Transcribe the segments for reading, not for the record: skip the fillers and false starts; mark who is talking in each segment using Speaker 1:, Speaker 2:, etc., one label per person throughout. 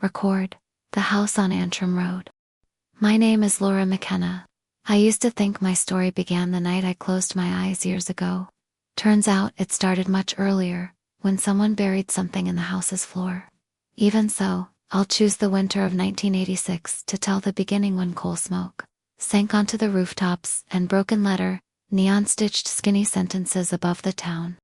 Speaker 1: Record, The House on Antrim Road. My name is Laura McKenna. I used to think my story began the night I closed my eyes years ago. Turns out it started much earlier, when someone buried something in the house's floor. Even so, I'll choose the winter of 1986 to tell the beginning, when coal smoke sank onto the rooftops and broken letter, neon-stitched skinny sentences above the town.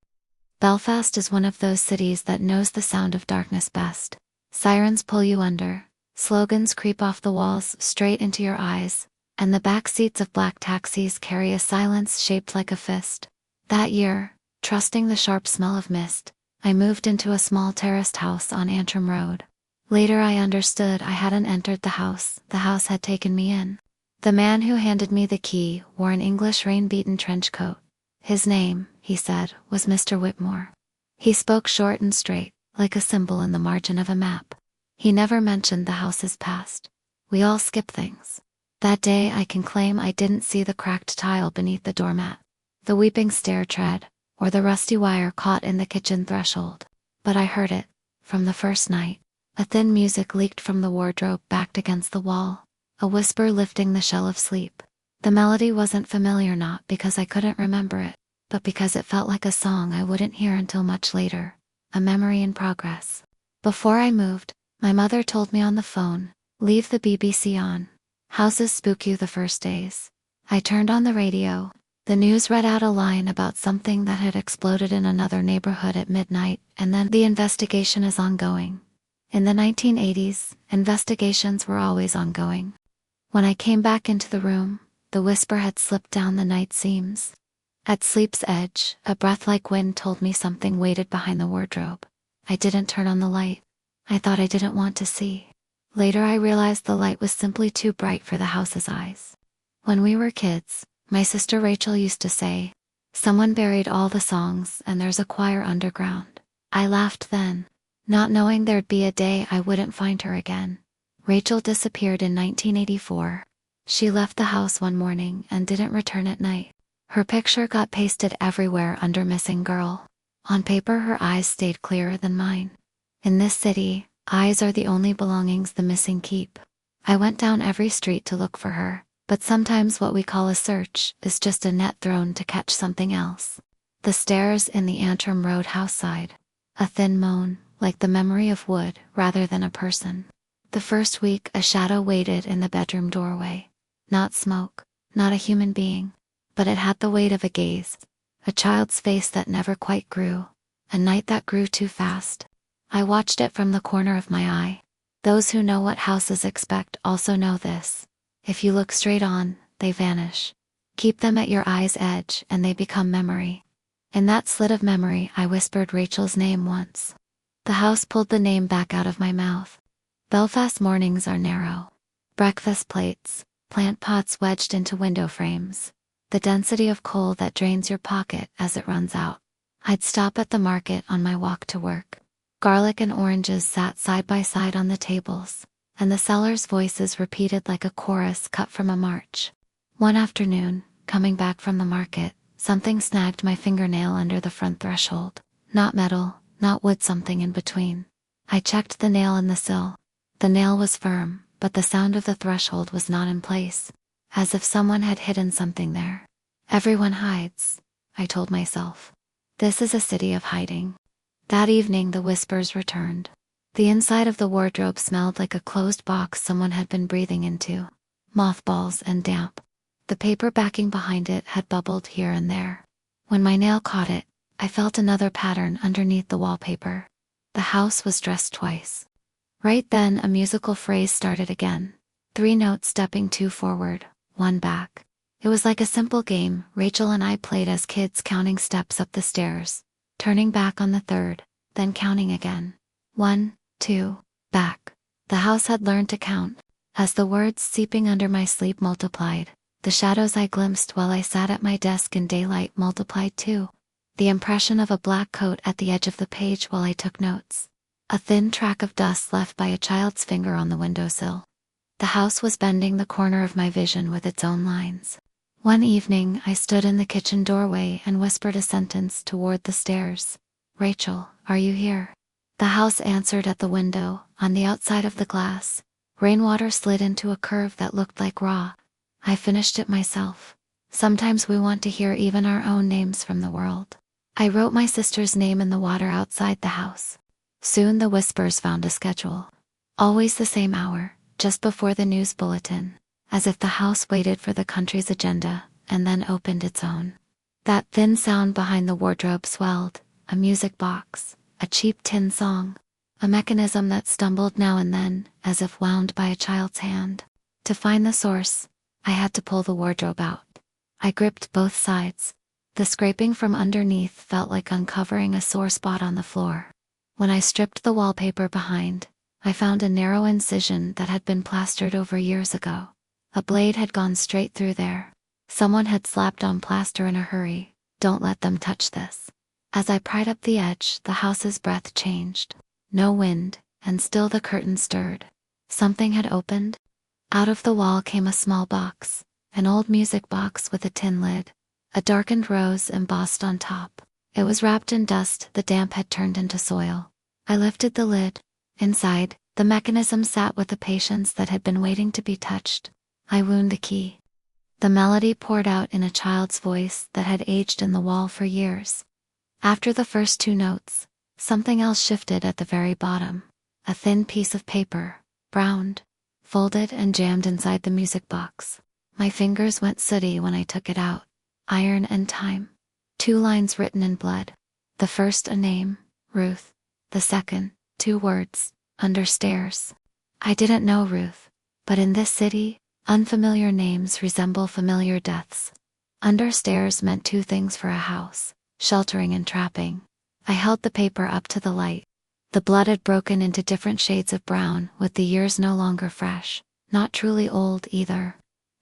Speaker 1: Belfast is one of those cities that knows the sound of darkness best. Sirens pull you under, slogans creep off the walls straight into your eyes, and the back seats of black taxis carry a silence shaped like a fist. That year, trusting the sharp smell of mist, I moved into a small terraced house on Antrim Road. Later I understood I hadn't entered the house had taken me in. The man who handed me the key wore an English rain-beaten trench coat. His name, he said, was Mr. Whitmore. He spoke short and straight, like a symbol in the margin of a map. He never mentioned the house's past. We all skip things. That day I can claim I didn't see the cracked tile beneath the doormat, the weeping stair tread, or the rusty wire caught in the kitchen threshold. But I heard it, from the first night. A thin music leaked from the wardrobe backed against the wall, a whisper lifting the shell of sleep. The melody wasn't familiar, not because I couldn't remember it, but because it felt like a song I wouldn't hear until much later. A memory in progress. Before I moved, my mother told me on the phone, "Leave the BBC on. Houses spook you the first days." I turned on the radio. The news read out a line about something that had exploded in another neighborhood at midnight, and then, "The investigation is ongoing." In the 1980s, investigations were always ongoing. When I came back into the room, the whisper had slipped down the night seams. At sleep's edge, a breath like wind told me something waited behind the wardrobe. I didn't turn on the light. I thought I didn't want to see. Later I realized the light was simply too bright for the house's eyes. When we were kids, my sister Rachel used to say, "Someone buried all the songs and there's a choir underground." I laughed then, not knowing there'd be a day I wouldn't find her again. Rachel disappeared in 1984. She left the house one morning and didn't return at night. Her picture got pasted everywhere under missing girl. On paper her eyes stayed clearer than mine. In this city, eyes are the only belongings the missing keep. I went down every street to look for her, but sometimes what we call a search is just a net thrown to catch something else. The stairs in the Antrim Road house sighed. A thin moan, like the memory of wood rather than a person. The first week a shadow waited in the bedroom doorway. Not smoke, not a human being. But it had the weight of a gaze, a child's face that never quite grew, a night that grew too fast. I watched it from the corner of my eye. Those who know what houses expect also know this. If you look straight on, they vanish. Keep them at your eye's edge and they become memory. In that slit of memory I whispered Rachel's name once. The house pulled the name back out of my mouth. Belfast mornings are narrow. Breakfast plates, plant pots wedged into window frames. The density of coal that drains your pocket as it runs out. I'd stop at the market on my walk to work. Garlic and oranges sat side by side on the tables, and the sellers' voices repeated like a chorus cut from a march. One afternoon, coming back from the market, something snagged my fingernail under the front threshold. Not metal, not wood, something in between. I checked the nail in the sill. The nail was firm, but the sound of the threshold was not in place. As if someone had hidden something there. Everyone hides, I told myself. This is a city of hiding. That evening the whispers returned. The inside of the wardrobe smelled like a closed box someone had been breathing into. Mothballs and damp. The paper backing behind it had bubbled here and there. When my nail caught it, I felt another pattern underneath the wallpaper. The house was dressed twice. Right then a musical phrase started again. 3 notes stepping 2 forward. 1 back. It was like a simple game Rachel and I played as kids, counting steps up the stairs, turning back on the 3rd, then counting again. 1, 2, back. The house had learned to count. As the words seeping under my sleep multiplied, the shadows I glimpsed while I sat at my desk in daylight multiplied too. The impression of a black coat at the edge of the page while I took notes. A thin track of dust left by a child's finger on the windowsill. The house was bending the corner of my vision with its own lines. One evening I stood in the kitchen doorway and whispered a sentence toward the stairs. "Rachel, are you here?" The house answered at the window. On the outside of the glass, rainwater slid into a curve that looked like raw. I finished it myself. Sometimes we want to hear even our own names from the world. I wrote my sister's name in the water outside the house. Soon the whispers found a schedule. Always the same hour, just before the news bulletin, as if the house waited for the country's agenda, and then opened its own. That thin sound behind the wardrobe swelled, a music box, a cheap tin song, a mechanism that stumbled now and then, as if wound by a child's hand. To find the source, I had to pull the wardrobe out. I gripped both sides. The scraping from underneath felt like uncovering a sore spot on the floor. When I stripped the wallpaper behind, I found a narrow incision that had been plastered over years ago. A blade had gone straight through there. Someone had slapped on plaster in a hurry. Don't let them touch this. As I pried up the edge, the house's breath changed. No wind, and still the curtain stirred. Something had opened. Out of the wall came a small box, an old music box with a tin lid. A darkened rose embossed on top. It was wrapped in dust the damp had turned into soil. I lifted the lid. Inside, the mechanism sat with a patience that had been waiting to be touched. I wound the key. The melody poured out in a child's voice that had aged in the wall for years. After the first two notes, something else shifted at the very bottom. A thin piece of paper, browned, folded and jammed inside the music box. My fingers went sooty when I took it out. Iron and time. 2 lines written in blood. The first a name, Ruth. The second, 2 words, under stairs. I didn't know Ruth, but in this city, unfamiliar names resemble familiar deaths. Under stairs meant 2 things for a house: sheltering and trapping. I held the paper up to the light. The blood had broken into different shades of brown, with the years no longer fresh, not truly old either.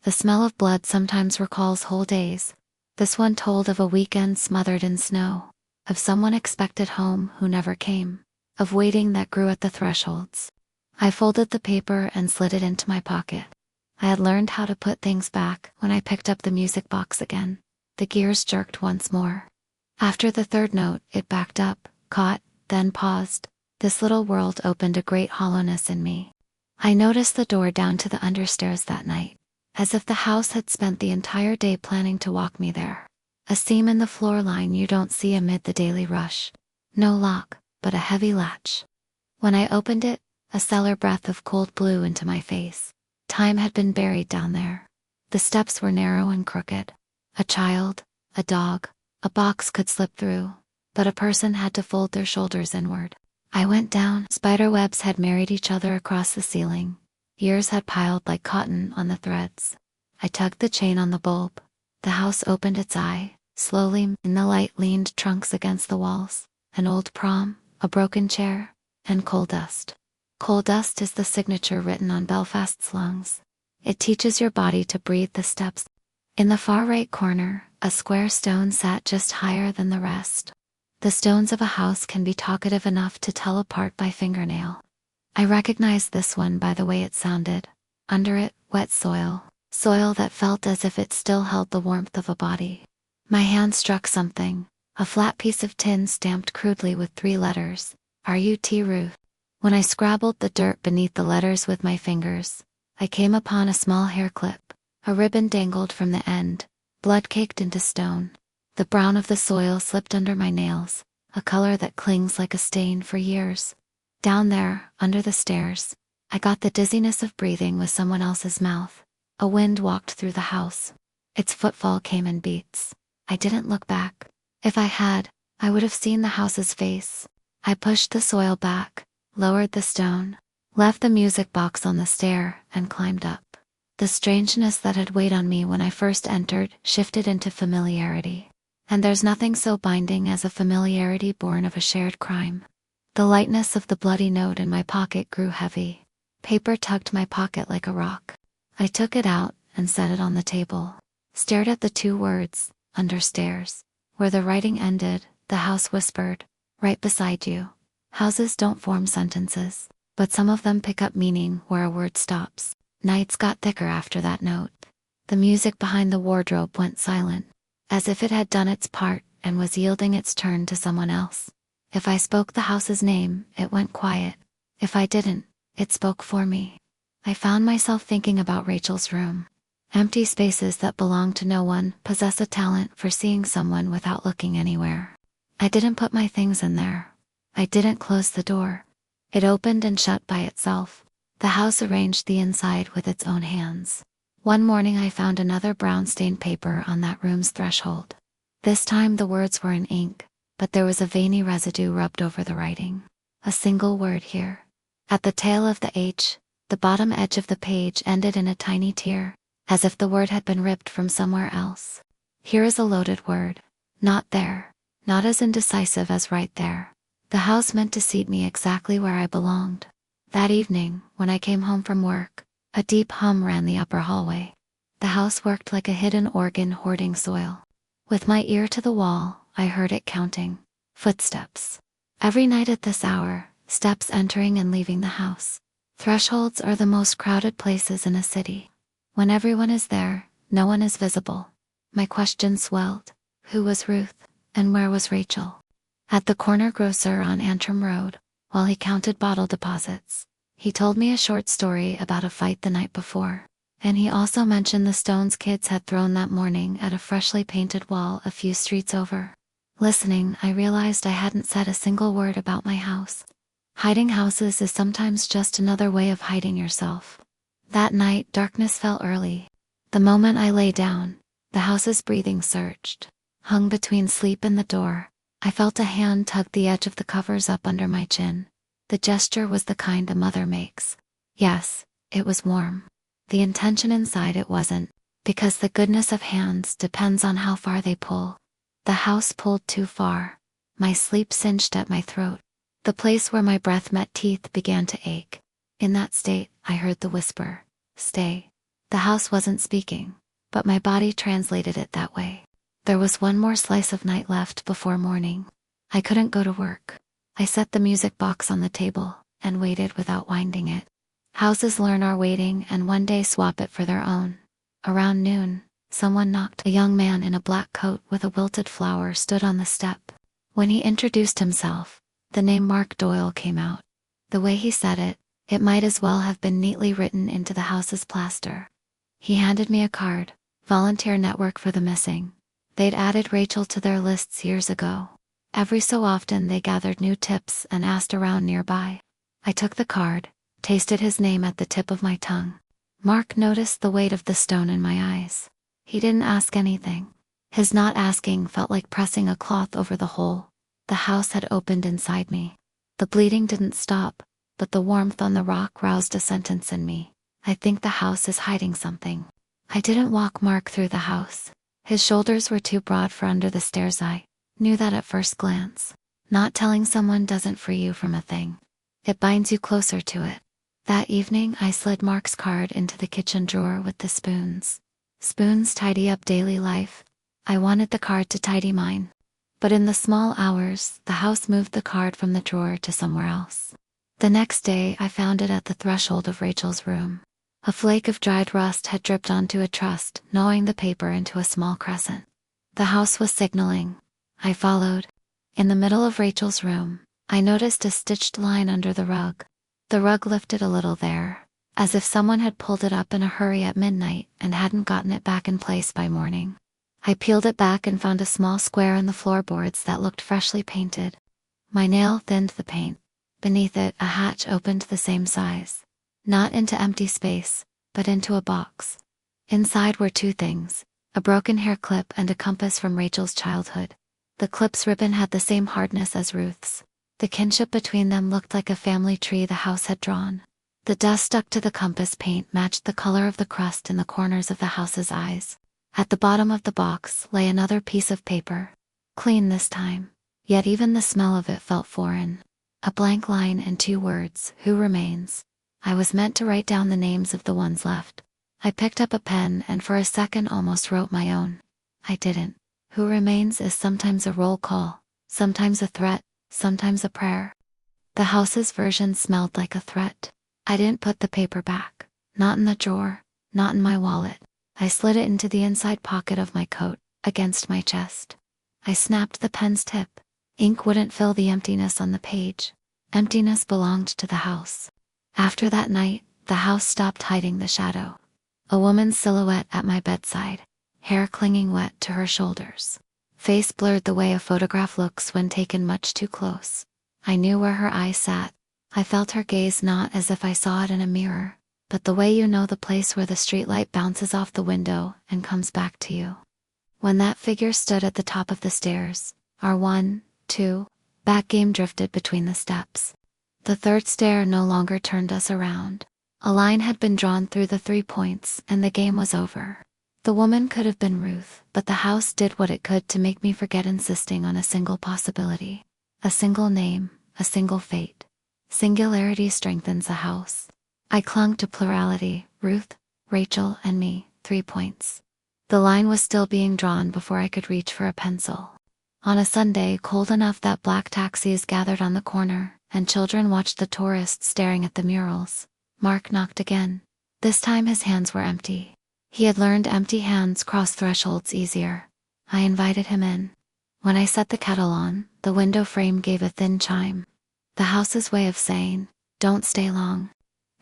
Speaker 1: The smell of blood sometimes recalls whole days. This one told of a weekend smothered in snow, of someone expected home who never came, of waiting that grew at the thresholds. I folded the paper and slid it into my pocket. I had learned how to put things back when I picked up the music box again. The gears jerked once more. After the 3rd note, it backed up, caught, then paused. This little world opened a great hollowness in me. I noticed the door down to the understairs that night, as if the house had spent the entire day planning to walk me there. A seam in the floor line you don't see amid the daily rush. No lock, but a heavy latch. When I opened it, a cellar breath of cold blew into my face. Time had been buried down there. The steps were narrow and crooked. A child, a dog, a box could slip through, but a person had to fold their shoulders inward. I went down. Spider webs had married each other across the ceiling. Years had piled like cotton on the threads. I tugged the chain on the bulb. The house opened its eye, slowly. In the light leaned trunks against the walls, an old prom, a broken chair, and coal dust. Coal dust is the signature written on Belfast's lungs. It teaches your body to breathe the steps. In the far right corner, a square stone sat just higher than the rest. The stones of a house can be talkative enough to tell apart by fingernail. I recognized this one by the way it sounded. Under it, wet soil. Soil that felt as if it still held the warmth of a body. My hand struck something, a flat piece of tin stamped crudely with 3 letters. R.U.T. Ruth. When I scrabbled the dirt beneath the letters with my fingers, I came upon a small hair clip. A ribbon dangled from the end, blood caked into stone. The brown of the soil slipped under my nails, a color that clings like a stain for years. Down there, under the stairs, I got the dizziness of breathing with someone else's mouth. A wind walked through the house. Its footfall came in beats. I didn't look back. If I had, I would have seen the house's face. I pushed the soil back, lowered the stone, left the music box on the stair, and climbed up. The strangeness that had weighed on me when I first entered shifted into familiarity. And there's nothing so binding as a familiarity born of a shared crime. The lightness of the bloody note in my pocket grew heavy. Paper tugged my pocket like a rock. I took it out and set it on the table. Stared at the 2 words, under stairs. Where the writing ended, the house whispered, right beside you. Houses don't form sentences, but some of them pick up meaning where a word stops. Nights got thicker after that note. The music behind the wardrobe went silent, as if it had done its part and was yielding its turn to someone else. If I spoke the house's name, it went quiet. If I didn't, it spoke for me. I found myself thinking about Rachel's room. Empty spaces that belong to no one possess a talent for seeing someone without looking anywhere. I didn't put my things in there. I didn't close the door. It opened and shut by itself. The house arranged the inside with its own hands. One morning I found another brown-stained paper on that room's threshold. This time the words were in ink, but there was a veiny residue rubbed over the writing. A single word here. At the tail of the H, the bottom edge of the page ended in a tiny tear, as if the word had been ripped from somewhere else. Here is a loaded word. Not there. Not as indecisive as right there. The house meant to seat me exactly where I belonged. That evening, when I came home from work, a deep hum ran the upper hallway. The house worked like a hidden organ hoarding soil. With my ear to the wall, I heard it counting. Footsteps. Every night at this hour, steps entering and leaving the house. Thresholds are the most crowded places in a city. When everyone is there, no one is visible. My question swelled. Who was Ruth, and where was Rachel? At the corner grocer on Antrim Road, while he counted bottle deposits, he told me a short story about a fight the night before, and he also mentioned the stones kids had thrown that morning at a freshly painted wall a few streets over. Listening, I realized I hadn't said a single word about my house. Hiding houses is sometimes just another way of hiding yourself. That night, darkness fell early. The moment I lay down, the house's breathing surged. Hung between sleep and the door, I felt a hand tug the edge of the covers up under my chin. The gesture was the kind a mother makes. Yes, it was warm. The intention inside it wasn't, because the goodness of hands depends on how far they pull. The house pulled too far. My sleep cinched at my throat. The place where my breath met teeth began to ache. In that state, I heard the whisper, "Stay." The house wasn't speaking, but my body translated it that way. There was one more slice of night left before morning. I couldn't go to work. I set the music box on the table and waited without winding it. Houses learn our waiting and one day swap it for their own. Around noon, someone knocked. A young man in a black coat with a wilted flower stood on the step. When he introduced himself, the name Mark Doyle came out. The way he said it, it might as well have been neatly written into the house's plaster. He handed me a card, Volunteer Network for the Missing. They'd added Rachel to their lists years ago. Every so often they gathered new tips and asked around nearby. I took the card, tasted his name at the tip of my tongue. Mark noticed the weight of the stone in my eyes. He didn't ask anything. His not asking felt like pressing a cloth over the hole. The house had opened inside me. The bleeding didn't stop, but the warmth on the rock roused a sentence in me. I think the house is hiding something. I didn't walk Mark through the house. His shoulders were too broad for under the stairs. I knew that at first glance. Not telling someone doesn't free you from a thing. It binds you closer to it. That evening I slid Mark's card into the kitchen drawer with the spoons. Spoons tidy up daily life. I wanted the card to tidy mine. But in the small hours, the house moved the card from the drawer to somewhere else. The next day I found it at the threshold of Rachel's room. A flake of dried rust had dripped onto a trust, gnawing the paper into a small crescent. The house was signaling. I followed. In the middle of Rachel's room, I noticed a stitched line under the rug. The rug lifted a little there, as if someone had pulled it up in a hurry at midnight and hadn't gotten it back in place by morning. I peeled it back and found a small square in the floorboards that looked freshly painted. My nail thinned the paint. Beneath it, a hatch opened the same size. Not into empty space, but into a box. Inside were two things, a broken hair clip and a compass from Rachel's childhood. The clip's ribbon had the same hardness as Ruth's. The kinship between them looked like a family tree the house had drawn. The dust stuck to the compass paint matched the color of the crust in the corners of the house's eyes. At the bottom of the box lay another piece of paper. Clean this time, yet even the smell of it felt foreign. A blank line and two words, "Who remains?" I was meant to write down the names of the ones left. I picked up a pen and for a second almost wrote my own. I didn't. Who remains is sometimes a roll call, sometimes a threat, sometimes a prayer. The house's version smelled like a threat. I didn't put the paper back. Not in the drawer, not in my wallet. I slid it into the inside pocket of my coat, against my chest. I snapped the pen's tip. Ink wouldn't fill the emptiness on the page. Emptiness belonged to the house. After that night, the house stopped hiding the shadow. A woman's silhouette at my bedside, hair clinging wet to her shoulders. Face blurred the way a photograph looks when taken much too close. I knew where her eyes sat. I felt her gaze not as if I saw it in a mirror, but the way you know the place where the streetlight bounces off the window and comes back to you. When that figure stood at the top of the stairs, our 1, 2, back game drifted between the steps. The third stair no longer turned us around. A line had been drawn through the 3 points, and the game was over. The woman could have been Ruth, but the house did what it could to make me forget insisting on a single possibility. A single name, a single fate. Singularity strengthens a house. I clung to plurality, Ruth, Rachel, and me, 3 points. The line was still being drawn before I could reach for a pencil. On a Sunday cold enough that black taxis gathered on the corner, and children watched the tourists staring at the murals, Mark knocked again. This time his hands were empty. He had learned empty hands cross thresholds easier. I invited him in. When I set the kettle on, the window frame gave a thin chime. The house's way of saying, "Don't stay long."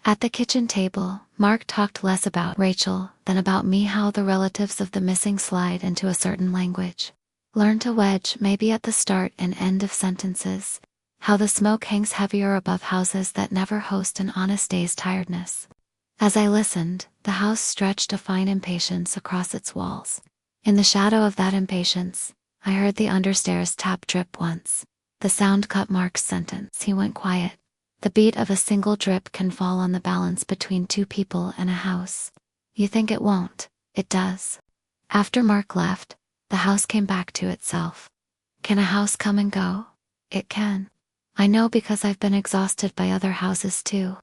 Speaker 1: At the kitchen table, Mark talked less about Rachel than about me, how the relatives of the missing slide into a certain language. Learn to wedge maybe at the start and end of sentences. How the smoke hangs heavier above houses that never host an honest day's tiredness. As I listened, the house stretched a fine impatience across its walls. In the shadow of that impatience, I heard the understairs tap drip once. The sound cut Mark's sentence. He went quiet. The beat of a single drip can fall on the balance between 2 people and a house. You think it won't, it does. After Mark left, the house came back to itself. Can a house come and go? It can. I know because I've been exhausted by other houses too.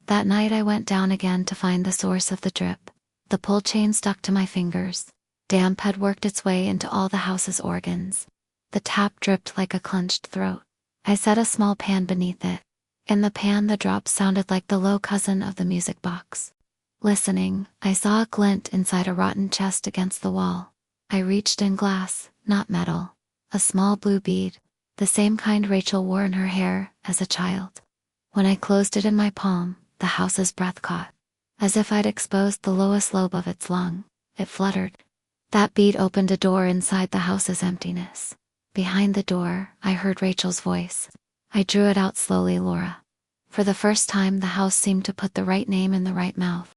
Speaker 1: That night I went down again to find the source of the drip. The pull chain stuck to my fingers. Damp had worked its way into all the house's organs. The tap dripped like a clenched throat. I set a small pan beneath it. In the pan the drops sounded like the low cousin of the music box. Listening, I saw a glint inside a rotten chest against the wall. I reached in glass, not metal. A small blue bead, the same kind Rachel wore in her hair as a child. When I closed it in my palm, the house's breath caught. As if I'd exposed the lowest lobe of its lung, it fluttered. That bead opened a door inside the house's emptiness. Behind the door, I heard Rachel's voice. I drew it out slowly, Laura. For the first time the house seemed to put the right name in the right mouth.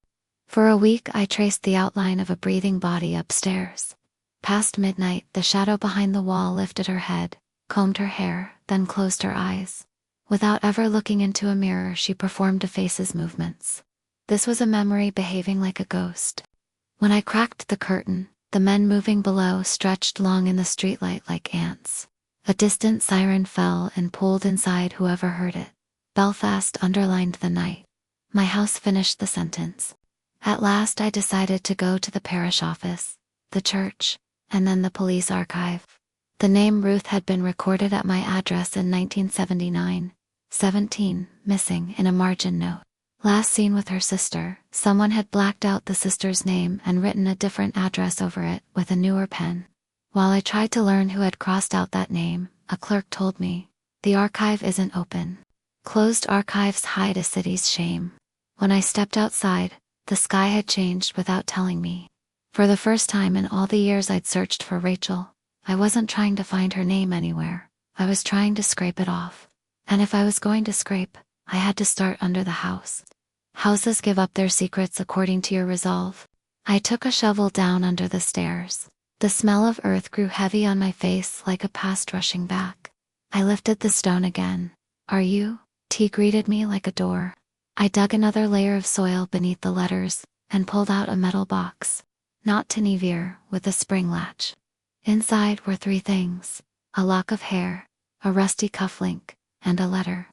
Speaker 1: For a week I traced the outline of a breathing body upstairs. Past midnight, the shadow behind the wall lifted her head, combed her hair, then closed her eyes. Without ever looking into a mirror, she performed a face's movements. This was a memory behaving like a ghost. When I cracked the curtain, the men moving below stretched long in the streetlight like ants. A distant siren fell and pulled inside whoever heard it. Belfast underlined the night. My house finished the sentence. At last I decided to go to the parish office, the church, and then the police archive. The name Ruth had been recorded at my address in 1979. 17, missing in a margin note. Last seen with her sister. Someone had blacked out the sister's name and written a different address over it with a newer pen. While I tried to learn who had crossed out that name, a clerk told me, "The archive isn't open. Closed archives hide a city's shame." When I stepped outside, the sky had changed without telling me. For the first time in all the years I'd searched for Rachel, I wasn't trying to find her name anywhere. I was trying to scrape it off. And if I was going to scrape, I had to start under the house. Houses give up their secrets according to your resolve. I took a shovel down under the stairs. The smell of earth grew heavy on my face like a past rushing back. I lifted the stone again. "Are you?" Tea greeted me like a door. I dug another layer of soil beneath the letters and pulled out a metal box. Not Tenevere, with a spring latch. Inside were 3 things: a lock of hair, a rusty cufflink, and a letter.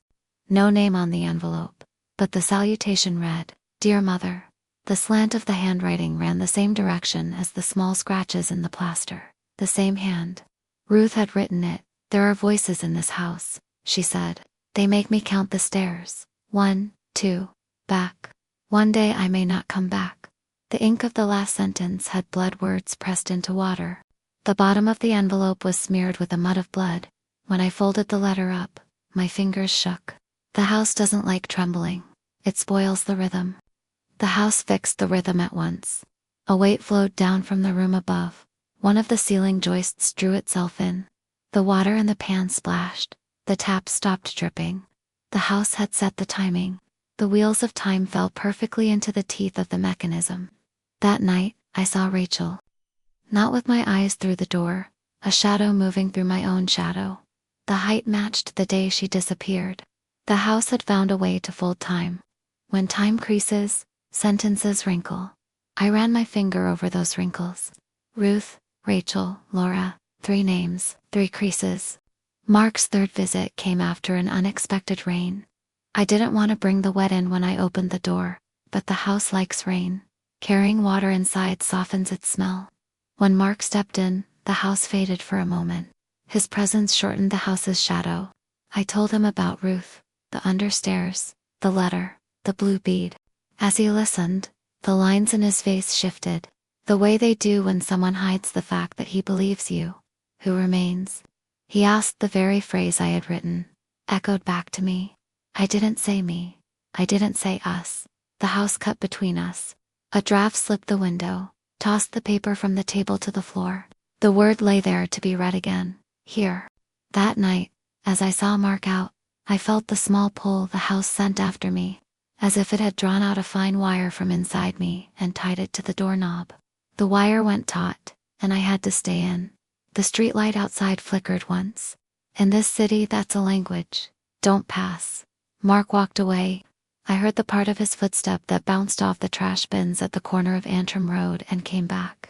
Speaker 1: No name on the envelope, but the salutation read, "Dear Mother." The slant of the handwriting ran the same direction as the small scratches in the plaster. The same hand. Ruth had written it. "There are voices in this house," she said. "They make me count the stairs. 1, 2, back. One day I may not come back." The ink of the last sentence had blood words pressed into water. The bottom of the envelope was smeared with a mud of blood. When I folded the letter up, my fingers shook. The house doesn't like trembling. It spoils the rhythm. The house fixed the rhythm at once. A weight flowed down from the room above. One of the ceiling joists drew itself in. The water in the pan splashed. The tap stopped dripping. The house had set the timing. The wheels of time fell perfectly into the teeth of the mechanism. That night, I saw Rachel. Not with my eyes through the door, a shadow moving through my own shadow. The height matched the day she disappeared. The house had found a way to fold time. When time creases, sentences wrinkle. I ran my finger over those wrinkles. Ruth, Rachel, Laura, 3 names, 3 creases. Mark's third visit came after an unexpected rain. I didn't want to bring the wet in when I opened the door, but the house likes rain. Carrying water inside softens its smell. When Mark stepped in, the house faded for a moment. His presence shortened the house's shadow. I told him about Ruth, the understairs, the letter, the blue bead. As he listened, the lines in his face shifted, the way they do when someone hides the fact that he believes you. Who remains? He asked the very phrase I had written, echoed back to me. I didn't say me. I didn't say us. The house cut between us. A draft slipped the window, tossed the paper from the table to the floor. The word lay there to be read again. Here. That night, as I saw Mark out, I felt the small pull the house sent after me, as if it had drawn out a fine wire from inside me and tied it to the doorknob. The wire went taut, and I had to stay in. The streetlight outside flickered once. In this city, that's a language. Don't pass. Mark walked away. I heard the part of his footstep that bounced off the trash bins at the corner of Antrim Road and came back.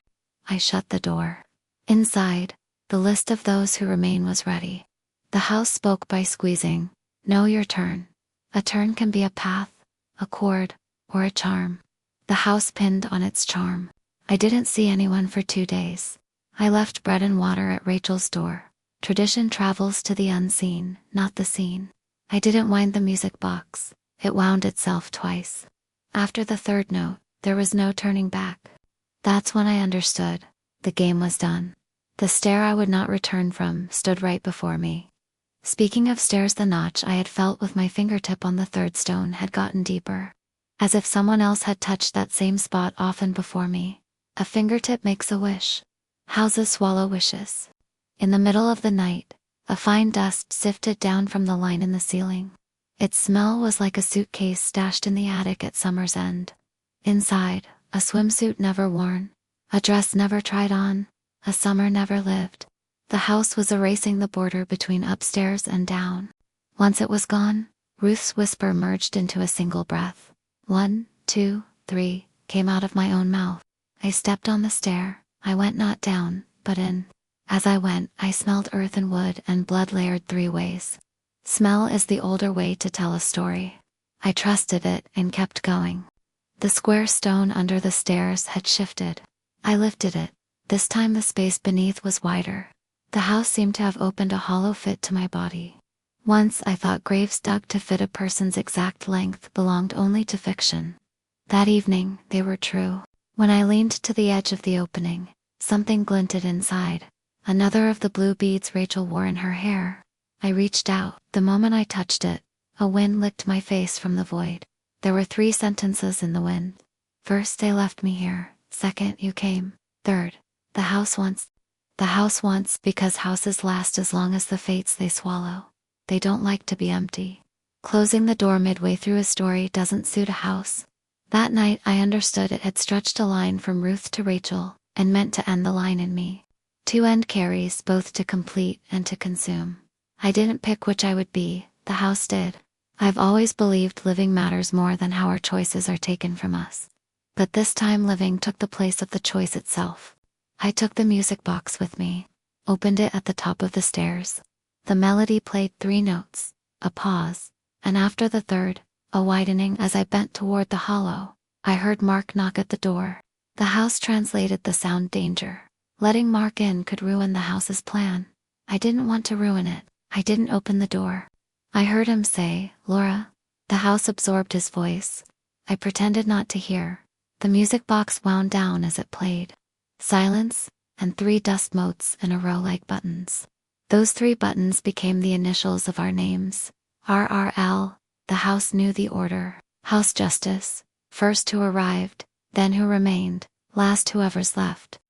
Speaker 1: I shut the door. Inside, the list of those who remain was ready. The house spoke by squeezing, know your turn. A turn can be a path, a cord, or a charm. The house pinned on its charm. I didn't see anyone for 2 days. I left bread and water at Rachel's door. Tradition travels to the unseen, not the seen. I didn't wind the music box. It wound itself twice. After the 3rd note, there was no turning back. That's when I understood. The game was done. The stair I would not return from stood right before me. Speaking of stairs, the notch I had felt with my fingertip on the 3rd stone had gotten deeper. As if someone else had touched that same spot often before me. A fingertip makes a wish. Houses swallow wishes. In the middle of the night, a fine dust sifted down from the line in the ceiling. Its smell was like a suitcase stashed in the attic at summer's end. Inside, a swimsuit never worn, a dress never tried on, a summer never lived. The house was erasing the border between upstairs and down. Once it was gone, Ruth's whisper merged into a single breath. 1, 2, 3, came out of my own mouth. I stepped on the stair. I went not down, but in. As I went, I smelled earth and wood and blood layered 3 ways. Smell is the older way to tell a story. I trusted it and kept going. The square stone under the stairs had shifted. I lifted it. This time the space beneath was wider. The house seemed to have opened a hollow fit to my body. Once I thought graves dug to fit a person's exact length belonged only to fiction. That evening, they were true. When I leaned to the edge of the opening, something glinted inside. Another of the blue beads Rachel wore in her hair. I reached out. The moment I touched it, a wind licked my face from the void. There were 3 sentences in the wind. First, they left me here. Second, you came. Third, the house wants. The house wants, because houses last as long as the fates they swallow. They don't like to be empty. Closing the door midway through a story doesn't suit a house. That night I understood it had stretched a line from Ruth to Rachel, and meant to end the line in me. 2 end carries, both to complete and to consume. I didn't pick which I would be, the house did. I've always believed living matters more than how our choices are taken from us. But this time living took the place of the choice itself. I took the music box with me, opened it at the top of the stairs. The melody played 3 notes, a pause, and after the 3rd, a widening. As I bent toward the hollow, I heard Mark knock at the door. The house translated the sound danger. Letting Mark in could ruin the house's plan. I didn't want to ruin it. I didn't open the door. I heard him say, Laura. The house absorbed his voice. I pretended not to hear. The music box wound down as it played. Silence, and 3 dust motes in a row like buttons. Those 3 buttons became the initials of our names. RRL, the house knew the order. House justice, first who arrived, then who remained, last whoever's left.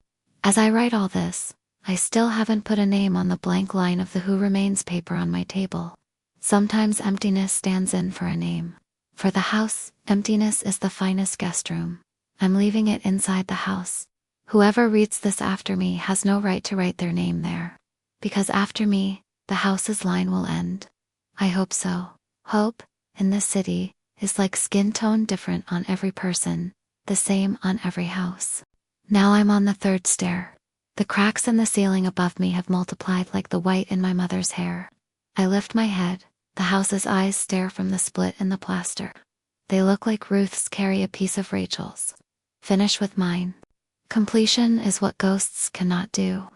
Speaker 1: As I write all this, I still haven't put a name on the blank line of the who remains paper on my table. Sometimes emptiness stands in for a name. For the house, emptiness is the finest guest room. I'm leaving it inside the house. Whoever reads this after me has no right to write their name there. Because after me, the house's line will end. I hope so. Hope, in this city, is like skin tone different on every person, the same on every house. Now I'm on the 3rd stair. The cracks in the ceiling above me have multiplied like the white in my mother's hair. I lift my head, the house's eyes stare from the split in the plaster. They look like Ruth's carry a piece of Rachel's. Finish with mine. Completion is what ghosts cannot do.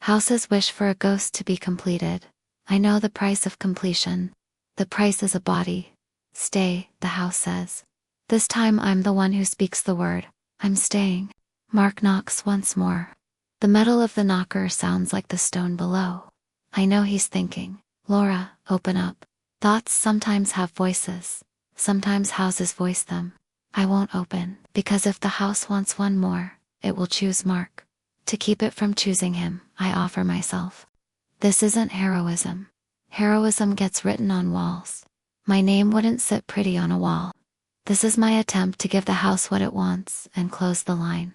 Speaker 1: Houses wish for a ghost to be completed. I know the price of completion. The price is a body. Stay, the house says. This time I'm the one who speaks the word. I'm staying. Mark knocks once more. The metal of the knocker sounds like the stone below. I know he's thinking, Laura, open up. Thoughts sometimes have voices. Sometimes houses voice them. I won't open, because if the house wants one more, it will choose Mark. To keep it from choosing him, I offer myself. This isn't heroism. Heroism gets written on walls. My name wouldn't sit pretty on a wall. This is my attempt to give the house what it wants and close the line.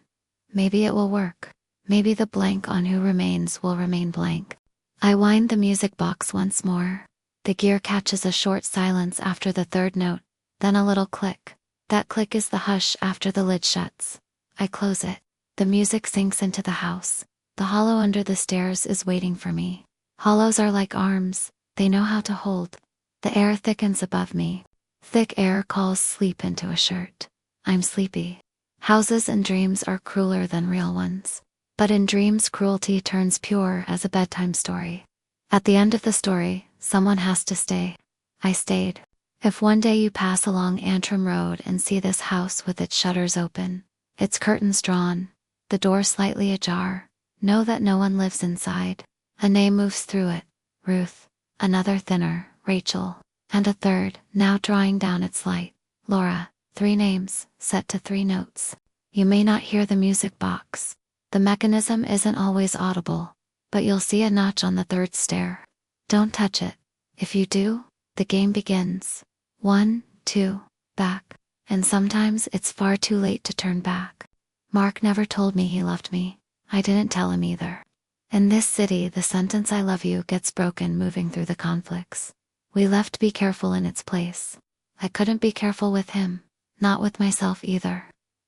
Speaker 1: Maybe it will work. Maybe the blank on who remains will remain blank. I wind the music box once more. The gear catches a short silence after the 3rd note, then a little click. That click is the hush after the lid shuts. I close it. The music sinks into the house. The hollow under the stairs is waiting for me. Hollows are like arms, they know how to hold. The air thickens above me. Thick air calls sleep into a shirt. I'm sleepy. Houses and dreams are crueler than real ones. But in dreams cruelty turns pure as a bedtime story. At the end of the story, someone has to stay. I stayed. If one day you pass along Antrim Road and see this house with its shutters open, its curtains drawn, the door slightly ajar, know that no one lives inside. A name moves through it, Ruth, another thinner, Rachel, and a 3rd, now drawing down its light, Laura. 3 names, set to 3 notes. You may not hear the music box. The mechanism isn't always audible, but you'll see a notch on the 3rd stair. Don't touch it. If you do, the game begins. 1, 2, back. And sometimes it's far too late to turn back. Mark never told me he loved me. I didn't tell him either. In this city, the sentence I love you gets broken moving through the conflicts. We left be careful in its place. I couldn't be careful with him, not with myself either.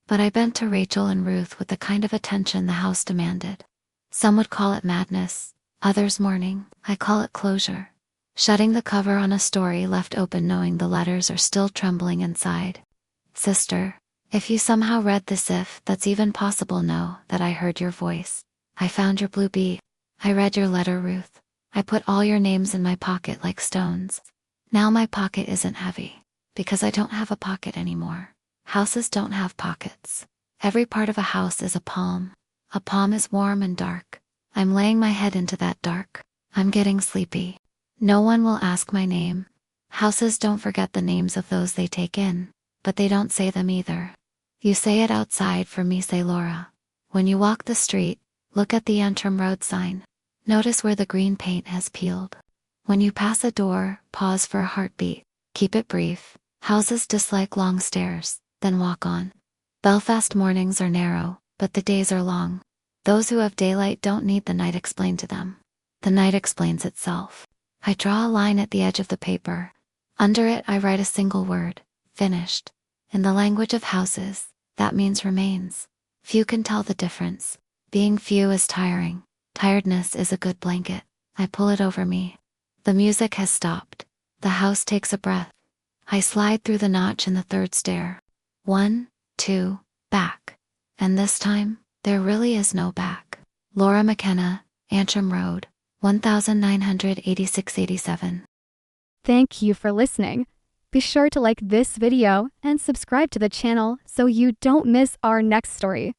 Speaker 1: But I bent to Rachel and Ruth with the kind of attention the house demanded. Some would call it madness, others mourning. I call it closure. Shutting the cover on a story left open knowing the letters are still trembling inside. Sister, if you somehow read this, if that's even possible, know that I heard your voice. I found your blue bee. I read your letter, Ruth. I put all your names in my pocket like stones. Now my pocket isn't heavy, because I don't have a pocket anymore. Houses don't have pockets. Every part of a house is a palm. A palm is warm and dark. I'm laying my head into that dark. I'm getting sleepy. No one will ask my name. Houses don't forget the names of those they take in, but they don't say them either. You say it outside for me, say Laura. When you walk the street, look at the Antrim Road sign. Notice where the green paint has peeled. When you pass a door, pause for a heartbeat. Keep it brief. Houses dislike long stares, then walk on. Belfast mornings are narrow, but the days are long. Those who have daylight don't need the night explained to them. The night explains itself. I draw a line at the edge of the paper. Under it I write a single word, finished. In the language of houses, that means remains. Few can tell the difference. Being few is tiring. Tiredness is a good blanket. I pull it over me. The music has stopped. The house takes a breath. I slide through the notch in the third stair. 1, 2, back. And this time, there really is no back. Laura McKenna, Antrim Road, 1986-87.
Speaker 2: Thank you for listening. Be sure to like this video and subscribe to the channel so you don't miss our next story.